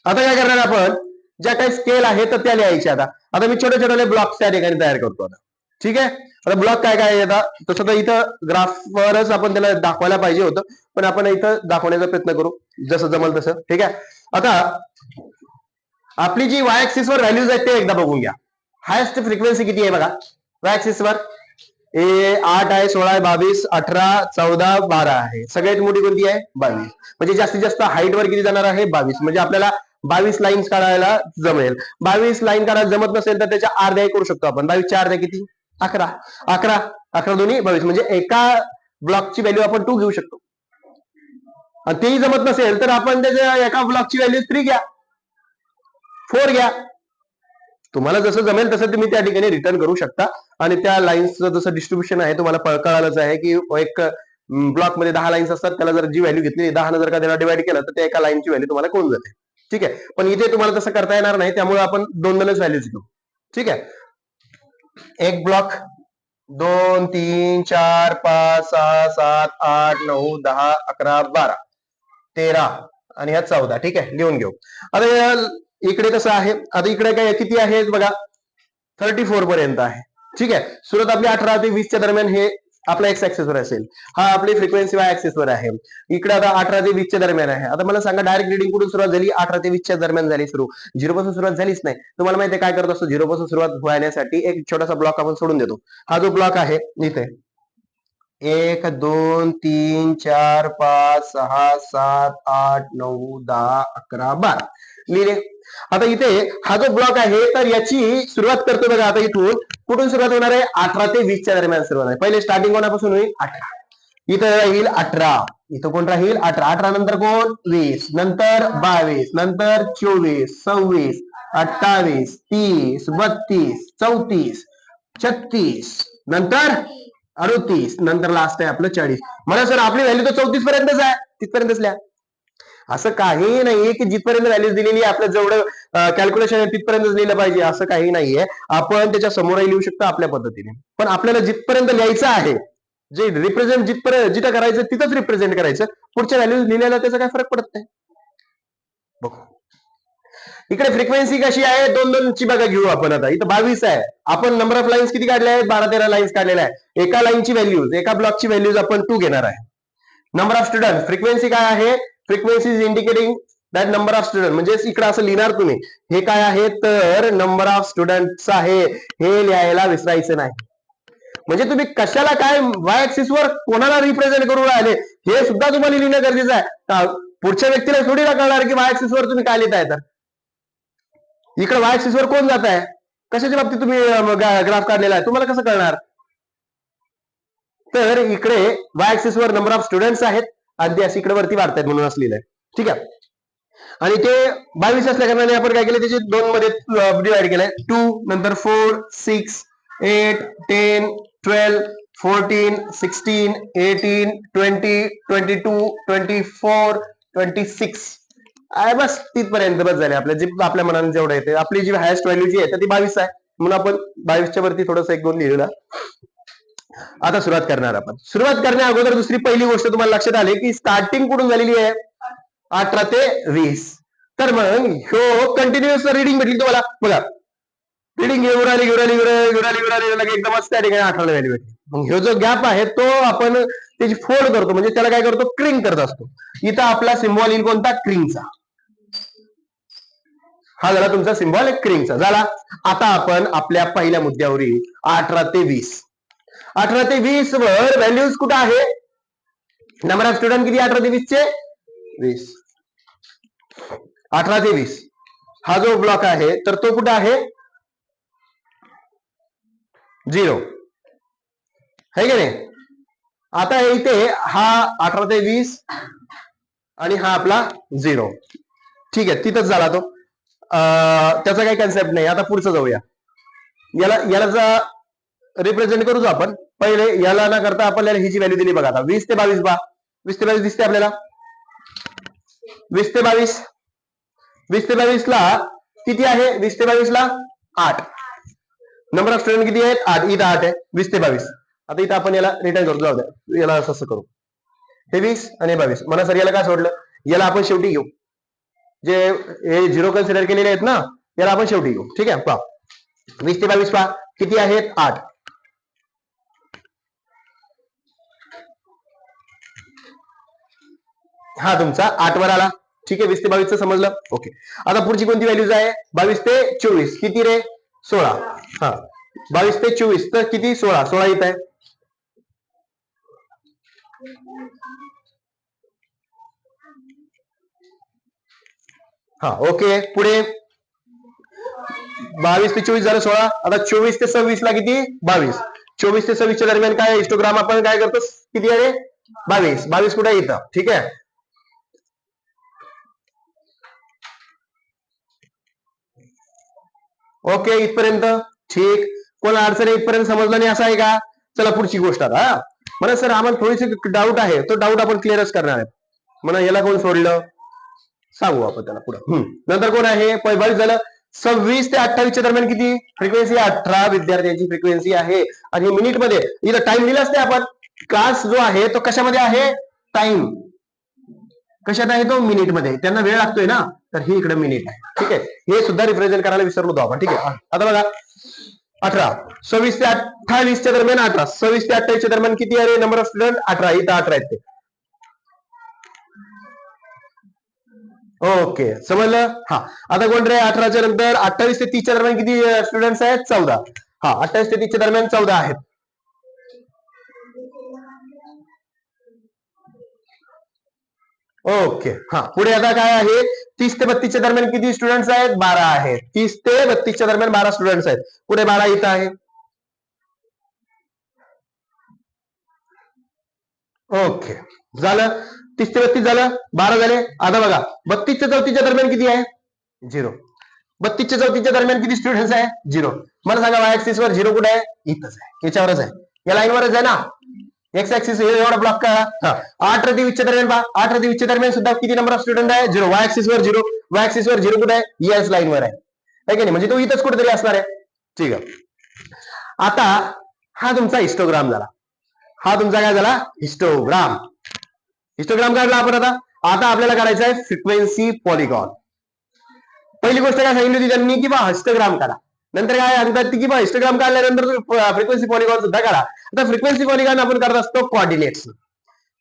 आता काय करणार आपण, ज्या काही स्केल आहे तर त्या लिहायच्या. आता मी छोटे छोटे ब्लॉक्स त्या ठिकाणी तयार करतो आता. ठीक आहे, आता ब्लॉक काय काय येतात तसं तर इथं ग्राफवरच आपण त्याला दाखवायला पाहिजे होतं, पण आपण इथं दाखवण्याचा प्रयत्न करू जसं जमल तसं. ठीक आहे, आता आपली जी वाय ऍक्सिस वर व्हॅल्यूज आहेत ते एकदा बघून घ्या. हायेस्ट फ्रिक्वेन्सी किती आहे बघा वाय ऍक्सिस वर. 8 आहे, 16 आहे, 22, 18, 14, 12 आहे. सगळ्यात मोठी कोणती आहे 22. म्हणजे जास्तीत जास्त हाईट वर किती जाणार आहे 22. म्हणजे आपल्याला 22 लाईन्स काढायला जमेल. 22 लाईन काढायला जमत नसेल तर त्याच्या अर्ध्या करू शकतो आपण. 22 च्या अर्ध्या किती 11. 11 11 दोन्ही 22. म्हणजे एका ब्लॉकची व्हॅल्यू आपण 2 घेऊ शकतो. आणि तेही जमत नसेल तर आपण त्याच्या एका ब्लॉकची व्हॅल्यू 3 घ्या, 4 घ्या. तुम्हाला जसं जमेल तसं तुम्ही त्या ठिकाणी रिटर्न करू शकता. आणि त्या लाईन्सचं जसं डिस्ट्रीब्युशन आहे तुम्हाला कळालंच आहे की एक ब्लॉक मध्ये 10 लाईन्स असतात, त्याला जर जी व्हॅल्यू घेतली 10 जर का त्याला डिवाइड केलं तर त्या एका लाईनची व्हॅल्यू तुम्हाला कळून जाते. ठीक आहे, पण इथे तुम्हाला तसं करता येणार नाही, त्यामुळे आपण 2 व्हॅल्यूज घेऊ. ठीक आहे, एक ब्लॉक 2 3 4 5 6 7 8 9 10 11 12 13 आणि ह्या 14. ठीक आहे, लिहून घेऊ. आता इकडे कसं आहे, आता इकडे काय किती आहे बघा 34 पर्यंत आहे. ठीक आहे, सुरुवात आपली 18 ते 20 च्या दरम्यान हे आपल्या एक्स ऍक्सिस वर असेल, हा आपली फ्रिक्वेन्सी वाय ऍक्सिस वर आहे. इकडे आता 18 ते 20 च्या दरम्यान आहे. आता मला सांगा डायरेक्ट रिडिंग कुठून सुरुवात झाली, 18 ते 20 च्या दरम्यान झाली सुरू. 0 पासून सुरुवात झालीच नाही. तुम्हाला माहिती आहे काय करत असतो, 0 पासून सुरुवात होण्यासाठी एक छोटासा ब्लॉक आपण सोडून देतो. हा जो ब्लॉक आहे इथे 1 2 3 4 5 6 7 8 9 10 11 12 लिहिले. आता इथे हा जो ब्लॉक आहे तर याची सुरुवात करतो बघा. आता इथून कुठून सुरुवात होणार आहे, 18 ते 20 च्या दरम्यान सुरुवात आहे. पहिले स्टार्टिंग कोणापासून होईल 18, इथं राहील 18, इथं कोण राहील 18, 18 नंतर कोण 20, नंतर 22, नंतर 24, 26, 28, 30, 32, 34, 36, नंतर 38, नंतर लास्ट आहे आपलं 40. मला सर आपली व्हॅल्यू तर 34 पर्यंतच आहे, तिथपर्यंतच लिहा. असं काही नाहीये की जिथपर्यंत व्हॅल्यू दिलेली आहे आपलं जेवढं कॅल्क्युलेशन आहे तिथपर्यंतच लिहिलं पाहिजे, असं काही नाहीये. आपण त्याच्या समोरही लिहू शकतो आपल्या पद्धतीने, पण आपल्याला जिथपर्यंत लिहायचं आहे, जे रिप्रेझेंट जिथपर्यंत जिथं करायचं तिथंच रिप्रेझेंट करायचं. पुढच्या व्हॅल्यू लिहिलेला त्याचा काय फरक पडत नाही. बघू इकडे फ्रिक्वेन्सी कशी आहे, 2 ची बघा घेऊ आपण. आता इथं 22 आहे, आपण नंबर ऑफ लाईन्स किती काढले आहेत 12-13 लाईन्स काढलेल्या आहे. एका लाईनची व्हॅल्यूज एका ब्लॉकची व्हॅल्यूज आपण 2 घेणार आहे. नंबर ऑफ स्टुडंट फ्रिक्वेन्सी काय आहे, frequency is indicating that number of student. म्हणजे इकडे असं लिहिणार तुम्ही, हे काय आहे तर नंबर ऑफ स्टुडंट्स आहे, हे लिहायला विसरायचं नाही. म्हणजे तुम्ही कशाला काय वाय ऍक्सिस वर कोणाला रिप्रेझेंट करून राहिले हे सुद्धा तुम्हाला लिहिणं गरजेचं आहे. पुढच्या व्यक्तीला थोडी ना कळणार की वाय ऍक्सिस वर तुम्ही काय लिहिताय. तर इकडे वाय ऍक्सिस वर कोण जात आहे, कशाच्या बाबतीत तुम्ही ग्राफ काढलेला आहे, तुम्हाला कसं कळणार. तर इकडे वाय ऍक्सिस वर नंबर ऑफ स्टुडंट्स आहेत आणि ते असे इकडे वरती वाढतायत म्हणून असलेलं आहे. ठीक आहे, आणि ते 22 असल्या कारणाने आपण काय केलं, त्याचे 2 मध्ये डिवाइड केलंय. 2 नंतर 4 6 8 10 12 14 16 18 20 22 24 26 आहे. बस तिथपर्यंत बस झाले आपल्या, जे आपल्या मनाने जेवढं येते. आपली जी हायस्ट व्हॅल्यू जी आहे ती 22 आहे, म्हणून आपण 22च्या वरती थोडस 1-2 लिहिलं. आता सुरुवात करणार आपण. सुरुवात करण्या अगोदर दुसरी पहिली गोष्ट तुम्हाला लक्षात आली की स्टार्टिंग कुठून झालेली आहे 18 ते 20. तर मग ह्यो कंटिन्युअस रीडिंग भेटली तुम्हाला बघा, रीडिंग घेऊन राहिली एकदमच त्या ठिकाणी 18 व्हॅल्यू भेटली. मग ह्यो जो गॅप आहे तो आपण त्याची फोल्ड करतो, म्हणजे त्याला काय करतो क्रिंग करत असतो. इथं आपला सिम्बॉल येईल कोणता क्रिंगचा. हा झाला तुमचा सिम्बॉल क्रिंगचा झाला. आता आपण आपल्या पहिल्या मुद्द्यावर येईल 18 ते 20. 18 ते 20 वर व्हॅल्यूज कुठे आहे, नंबर ऑफ स्टुडंट किती 18 ते 20 चे 20. 18 ते 20 हा जो ब्लॉक आहे तर तो कुठे आहे 0 है की नाही. आता इथे हा 18 ते 20 आणि हा आपला 0. ठीक आहे, तिथंच झाला तो. त्याचा काही कन्सेप्ट नाही. आता पुढचं जाऊया. याला रिप्रेझेंट करू आपण. पहिले याला न करता आपल्याला ही जी व्हॅल्यू दिली बघा आता 20 ते 22 बा 20 ते 22 दिसते आपल्याला. 20 ते 22 20 ते 22 ला किती आहे 20 ते 22 ला 8. नंबर ऑफ स्टुडंट किती आहेत 8. इथं 8 आहे 20 ते 22. आता इथं आपण याला रिटर्न करू. जाऊ द्या, याला असं करू. हे 20 आणि 22 मला सर याला काय सोडलं. याला आपण शेवटी घेऊ. जे हे 0 कन्सिडर केलेले आहेत ना याला आपण शेवटी घेऊ. ठीक आहे पहा 20 ते 22 पहा किती आहेत 8. हा तुमचा 8 वर आला. ठीक आहे 20 ते 22 समजलं. ओके, आता पुढची कोणती व्हॅल्यूज आहे 22 ते 24 किती रे 16. हा 22 ते 24 तर किती 16. 16 इथं आहे. हा ओके, पुढे 22 ते 24 झालं 16. आता 24 ते 26 ला किती 22. 24 ते 26 च्या दरम्यान काय हिस्टोग्राम आपण काय करतो किती आहे 22. 22 कुठे येतं. ठीक आहे, ओके इथपर्यंत ठीक. कोण अडचण इथपर्यंत समजलं नाही असं आहे का. चला पुढची गोष्ट आता. म्हणा सर आम्हाला थोडीशी डाऊट आहे, तो डाऊट आपण क्लिअरच करणार आहे. म्हणा याला कोण सोडलं सांगू आपण त्याला पुढे. नंतर कोण आहे 22 झालं. 26 ते 28 च्या दरम्यान किती फ्रिक्वेन्सी 18 विद्यार्थ्यांची फ्रिक्वेन्सी आहे. आणि मिनिट मध्ये इथं टाइम दिलाच नाही आपण. क्लास जो आहे तो कशामध्ये आहे टाइम कशात आहे तो मिनिट मध्ये. त्यांना वेळ लागतोय ना तर ही इकडे मिनिट आहे. ठीक आहे, हे सुद्धा रिप्रेझेंट करायला विसरलो होतो आपण. ठीक आहे, आता बघा 18 26 ते 28 च्या दरम्यान 18 26 ते 28 च्या दरम्यान किती आहे नंबर ऑफ स्टुडंट 18. इथं 18 आहेत ते. ओके समजलं. हा आता कोण रे 18च्या नंतर 28 ते 30 च्या दरम्यान किती स्टुडंट्स आहेत 14. हा 28 ते 30 च्या दरम्यान 14 आहेत. ओके हा पुढे आता काय आहे 30 ते 32 च्या दरम्यान किती स्टुडंट्स आहेत 12 आहेत. 30 ते 32 च्या दरम्यान 12 स्टुडंट्स आहेत. पुढे 12 इथं आहे. ओके झालं 30 ते 32 झालं 12 झाले. आता बघा 32 ते 34 च्या दरम्यान किती आहे 0. 32 ते 34 च्या दरम्यान किती स्टुडंट्स आहे 0. मला सांगा वाय ऍक्सिस वर 0 कुठे आहे इथंच आहे याच्यावरच आहे. या लाईनवरच आहे ना. एक्स ऍक्सिस एवढा ब्लॉक करा. 8 ते 20 च्या दरम्यान पहा 8 ते 20 च्या दरम्यान सुद्धा किती नंबर ऑफ स्टुडंट आहे 0. वाय ऍक्सिस वर 0. वाय ऍक्सिस वर 0 कुठे आहे याच लाईनवर आहे की नाही. म्हणजे तो इथंच कुठेतरी असणार आहे. ठीक आहे, आता हा तुमचा हिस्टोग्राम झाला. हा तुमचा काय झाला हिस्टोग्राम. हिस्टोग्राम काढला आपण. आता आपल्याला काढायचा आहे फ्रिक्वेन्सी पॉलिगॉन. पहिली गोष्ट काय सांगितली होती त्यांनी की बा हिस्टोग्राम काढा. नंतर काय सांगतात की बा हिस्टोग्राम काढल्यानंतर फ्रिक्वेन्सी पॉलिगॉन सुद्धा काढा. आता फ्रिक्वेन्सी पॉलिगॉन आपण करत असतो कॉर्डिनेट्स.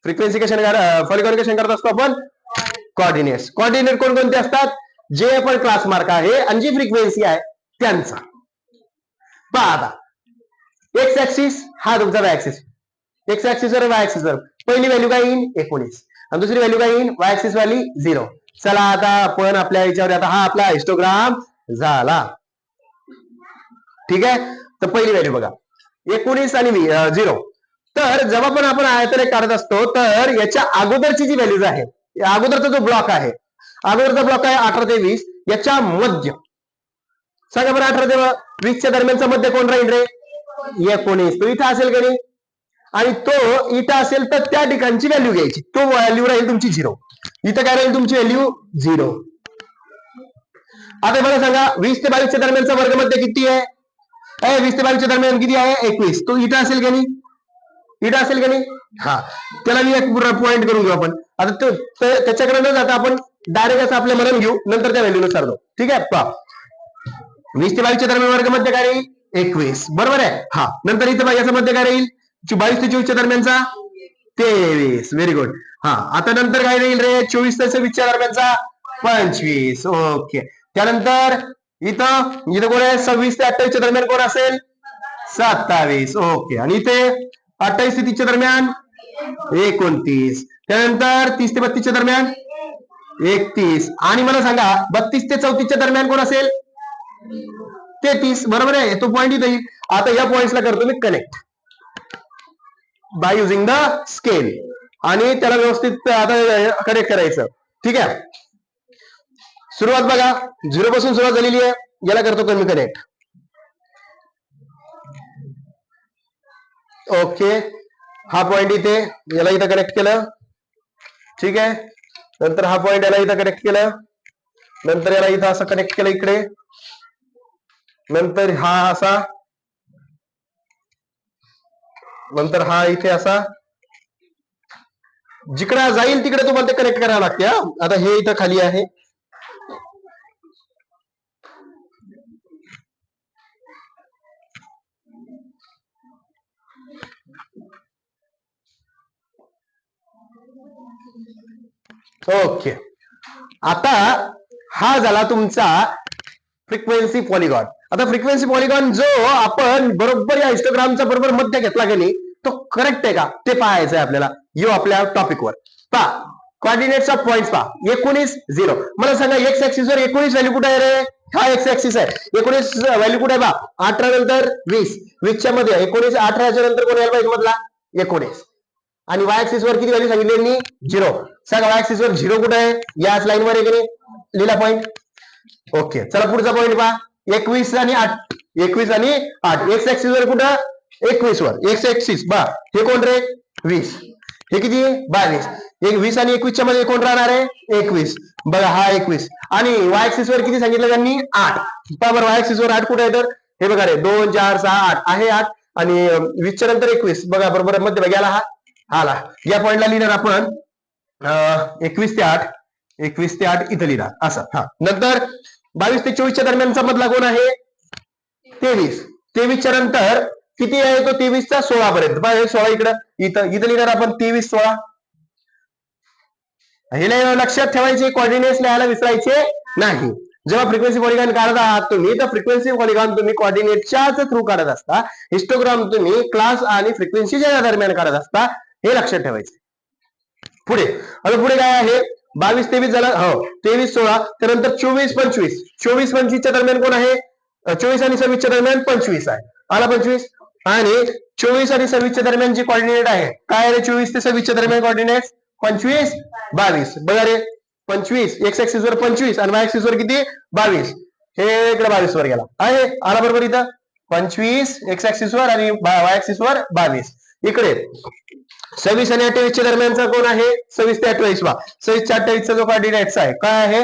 फ्रिक्वेन्सी कशा पॉलिगॉन कशा करत असतो आपण कॉर्डिनेट्स. कॉर्डिनेट कोणकोणते असतात जे पण क्लास मार्क आहे आणि जी फ्रिक्वेन्सी आहे त्यांचा. पहा आता एक्स ऍक्सिस हा तुमचा वाय ऍक्सिस. एक्स ऍक्सिस वर वाय ऍक्सिस वर पहिली व्हॅल्यू काय येईल 19 आणि दुसरी व्हॅल्यू काय येईल वाय ऍक्सिस वाली 0. चला आता आपण आपल्या याच्यावर आता हा आपला हिस्टोग्राम झाला. ठीक आहे, तर पहिली व्हॅल्यू बघा 19 आणि 0. तर जेव्हा पण आपण आयतरेख काढत असतो तर याच्या अगोदरची जी व्हॅल्यूज आहे अगोदरचा जो ब्लॉक आहे अगोदरचा ब्लॉक आहे 18 ते 20 याच्या मध्य सांगा बरं 18 ते 20 च्या दरम्यानचा मध्य कोण राहील रे 19. तो इथं असेल का नाही आणि तो इथं असेल तर त्या ठिकाणची व्हॅल्यू घ्यायची. तो व्हॅल्यू राहील तुमची 0. इथं काय राहील तुमची व्हॅल्यू 0. आता मला सांगा 20 ते 22 च्या दरम्यानचा वर्गमध्य किती आहे 20 ते 22 च्या दरम्यान किती आहे 21. तो इथं असेल का नाही इथं असेल का नाही. हा त्याला मी एक पॉईंट करून घेऊ आपण. आता तो त्याच्याकडे न जाता आपण डायरेक्ट असं आपल्या मनात घेऊ नंतर त्या व्हॅल्यूनुसार जाऊ. ठीक आहे पहा 20 ते 22 च्या दरम्यान वर्गमध्य काय राहील 21 बरोबर आहे. हा नंतर इथं याचा मध्य काय राहील 22 ते 24 च्या दरम्यानचा 23. Very good. हा आता नंतर काय राहील रे 24 ते 26 च्या दरम्यानचा 25. ओके त्यानंतर इथं इथं कोण आहे 26 ते 28 च्या दरम्यान कोण असेल 27. ओके आणि इथे 28 ते 30 च्या दरम्यान 29. त्यानंतर 30 ते 32 च्या दरम्यान 31 आणि मला सांगा 32 ते 34च्या दरम्यान कोण असेल? 33. बरोबर आहे, तो पॉईंट इथे येईल. आता या पॉइंटला करतो मी connect by using the scale आणि त्याला व्यवस्थित आता कनेक्ट करायचं. ठीक आहे, सुरुवात बघा 0 पासून सुरुवात झालेली आहे. याला करतो कमी कनेक्ट. ओके, हा पॉइंट इथे, याला इथं कनेक्ट केलं. ठीक आहे, नंतर हा पॉइंट याला इथं कनेक्ट केलं. नंतर याला इथं असं कनेक्ट केलं इकडे. नंतर हा असा, नंतर हा इथे असा. जिकडे जाईल तिकडे तुम्हाला ते कनेक्ट करावं लागते. आता हे इथं खाली आहे. ओके, आता हा झाला तुमचा फ्रिक्वेन्सी पॉलिगॉन. आता फ्रिक्वेन्सी पॉलिगॉन जो आपण बरोबर या हिस्टोग्रामचा बरोबर मध्य घेतला की नाही, तो करेक्ट आहे का ते पाहायचं आहे आपल्याला. यो आपल्या टॉपिकवर पहा, कॉर्डिनेट्स ऑफ पॉइंट्स पहा. 19 0. मला सांगा एक्स ऍक्सिस वर 19 व्हॅल्यू कुठे आहे रे? हा एक्स ऍक्सिस आहे. 19 व्हॅल्यू कुठे आहे बा? 18 नंतर 20. 20च्या मध्ये 19, 18च्या नंतर कोण यायला पाहिजे मधला? 19. आणि वाय ऍक्सिस वर किती व्हॅल्यू सांगितली? 0. सांगा वाय ऍक्सिस वर 0 कुठे आहे? याच लाईन वर आहे की नाही, लिहिला पॉइंट. ओके, चला पुढचा पॉइंट पहा. 21 आणि 8. 21 आणि 8. एक्स ऍक्सिस वर कुठं? 21 वर. एक्स ऍक्सिस बा, हे कोण रे? 20. हे किती? 22. 20 आणि 21च्या मध्ये कोण राहणार आहे? 21. बघा हा 21. आणि वाय ऍक्सिस वर किती सांगितलं त्यांनी? 8. पहा बरं, वाय ऍक्सिस वर 8 कुठे आहे? तर हे बघा रे, 2 4 6 8 आहे 8. आणि 20च्या नंतर 21. बघा बरोबर मध्ये बघायला हा आला. या पॉइंटला लिहिणार आपण 21 ते 8. 21 ते 8 इथं लिहिणार असं. हा, नंतर 22 ते 24च्या दरम्यानचा मधला कोण आहे? 23. 23च्या नंतर किती आहे? तो 23 चा 16 पर्यंत. 16 इकडं, इथं लिहिणार आपण 23 16. हे लक्षात ठेवायचे, कॉर्डिनेट्स लिहायला विसरायचे नाही. जेव्हा फ्रिक्वेन्सी पॉलिगॉन काढत आहात तुम्ही, तर फ्रिक्वेन्सी पॉलिगॉन तुम्ही कॉर्डिनेटच्याच थ्रू काढत असता. हिस्टोग्राम तुम्ही क्लास आणि फ्रिक्वेन्सीच्या दरम्यान काढत असता, हे लक्षात ठेवायचे. पुढे, आता पुढे काय आहे? 22 23 झाला. हो, 23 16. त्यानंतर 24 25. 24 25च्या दरम्यान कोण आहे? 24 आणि 26च्या दरम्यान 25 आहे. आला 25. आणि 24 आणि 26च्या दरम्यान जी कॉर्डिनेट आहे काय आहे? 24 ते 26च्या दरम्यान कॉर्डिनेट 25 22. बघा रे, 25 एक्स ऍक्सिस वर 25 आणि वाय ऍक्सिस वर किती? 22. हे इकडे 22 वर गेला आहे. आला बरोबर इथं 25 एक्स ऍक्सिस वर आणि वाय ऍक्सिस वर 22. इकडे 26 आणि 28च्या दरम्यानचा कोण आहे? 26 ते 28 वा. 26 ते 28चा जो कॉर्डिनेट्स आहे काय आहे?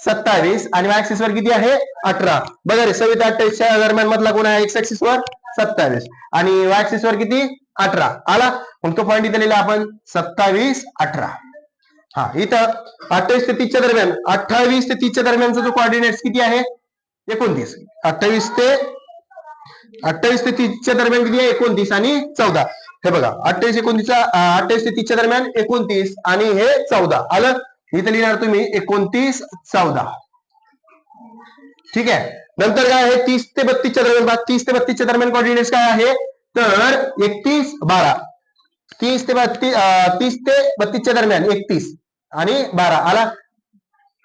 27. आणि वाय ऍक्सिस वर किती आहे? 18. बघा रे, 26 ते 28च्या दरम्यान मधला कोण आहे? एक्स ऍक्सिस वर 27 आणि वाय ऍक्सिस वर किती? 18. आला. मग तो पॉईंट इथे लिहिला आपण 27 18. हा, इथं 28 ते 30च्या दरम्यान, 28 ते 30च्या दरम्यानचा जो कॉर्डिनेट्स किती आहे? 29. 28 ते 30च्या दरम्यान किती आहे? 29 आणि 14. हे बघा 28 29 ते 30च्या दरम्यान 29 आणि हे 14. आलं. इथे लिहिणार तुम्ही 29 14. ठीक आहे, नंतर काय आहे? 30 ते 32च्या दरम्यान. 30 ते 32च्या दरम्यान कॉर्डिनेट्स काय आहे? तर 31 12. 30 ते 32च्या दरम्यान 31 आणि 12. आला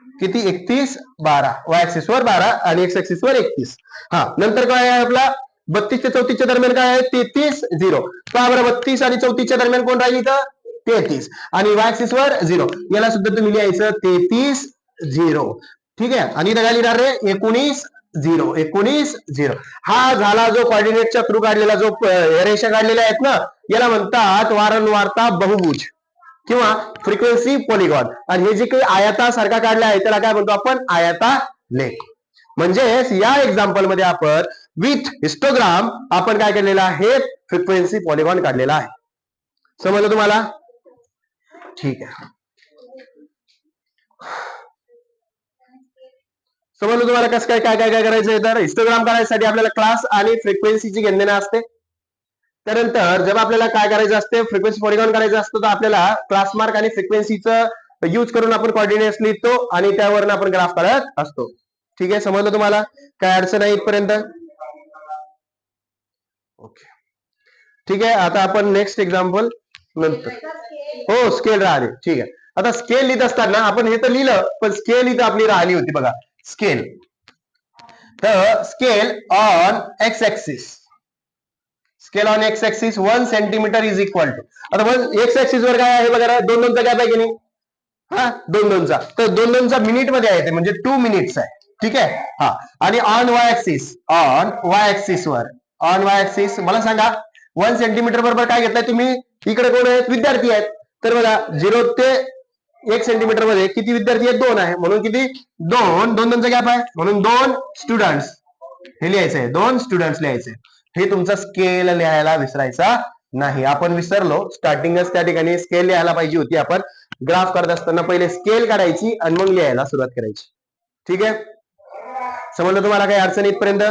किती? 31 12. वाय ऍक्सिस वर 12 आणि एक्स ऍक्सिस वर 31. हा, नंतर काय आहे आपला? 32 ते 34च्या दरम्यान काय आहे? 33 0. पहा बरं, 32 आणि 34च्या दरम्यान कोण राहील इथं? 33 आणि वाय ऍक्सिस वर 0. याला सुद्धा तुम्ही लिहायचं 33 0. ठीक आहे, आणि इथं काय लिहिणार रे? 19 0. 19 0. हा झाला जो कॉर्डिनेटच्या थ्रू काढलेला जो रेषा काढलेल्या आहेत ना, याला म्हणतात वारंवारता बहुभुज किंवा फ्रिक्वेन्सी पॉलिगॉन. आणि हे जे काही आयतासारखा काढला आहे त्याला काय म्हणतो आपण? आयतालेख. म्हणजे या एक्झाम्पल मध्ये आपण विथ हिस्टोग्राम आपण काय केलेलं आहे? फ्रिक्वेन्सी पॉलिगॉन काढलेला आहे. समजलं तुम्हाला? ठीक आहे, समजलं तुम्हाला कसं काय काय काय काय करायचं? तर हिस्टोग्राम करायसाठी आपल्याला क्लास आणि फ्रिक्वेन्सीची घेणं असते. त्यानंतर जेव्हा आपल्याला काय करायचं असते? फ्रिक्वेन्सी पॉलिगॉन करायचं असतं, तर आपल्याला क्लास मार्क आणि फ्रिक्वेन्सीचं यूज करून आपण कॉर्डिनेट्स लिहितो आणि त्यावरून आपण ग्राफ काढत असतो. ठीक आहे, समजलं तुम्हाला? काय अडचण आहे इथपर्यंत? ओके, ठीक आहे. आता आपण नेक्स्ट एक्झाम्पल नंतर, हो स्केल राहिले. ठीक आहे, आता स्केल लिहित असताना आपण हे तर लिहिलं, पण स्केल इथं आपली राहिली होती बघा. स्केल, तर scale on x axis, scale on x axis 1 centimetre is equal to, आता एक्स ऍक्सिस वर काय आहे बघा, 2-2चा गॅप आहे की नाही, हा 2-2चा, तर 2-2चा मिनिट मध्ये आहे ते, म्हणजे 2 मिनिट्स आहे. ठीक आहे. हा, आणि on Y axis, on Y axis वर, ऑन वाय ऍक्सिस मला सांगा 1 सेंटीमीटर बरोबर काय घेतलाय तुम्ही, इकडे कोण आहेत, विद्यार्थी आहेत. तर बघा 0 ते 1 सेंटीमीटर मध्ये किती विद्यार्थी आहेत, 2 आहे, म्हणून किती 2-2चा गॅप आहे, म्हणून 2 स्टुडंट्स हे लिहायचं आहे, 2 स्टुडंट्स लिहायचे. हे तुमचा स्केल लिहायला विसरायचा नाही. आपण विसरलो, स्टार्टिंगच त्या ठिकाणी स्केल लिहायला पाहिजे होती. आपण ग्राफ करत असताना पहिले स्केल काढायची आणि मग लिहायला सुरुवात करायची. ठीक आहे, समजलं तुम्हाला काही अडचण इथपर्यंत?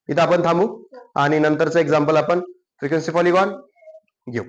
इथं आपण थांबू आणि नंतरचं एक्झाम्पल आपण फ्रिक्वेन्सी पॉलिगॉन घेऊ.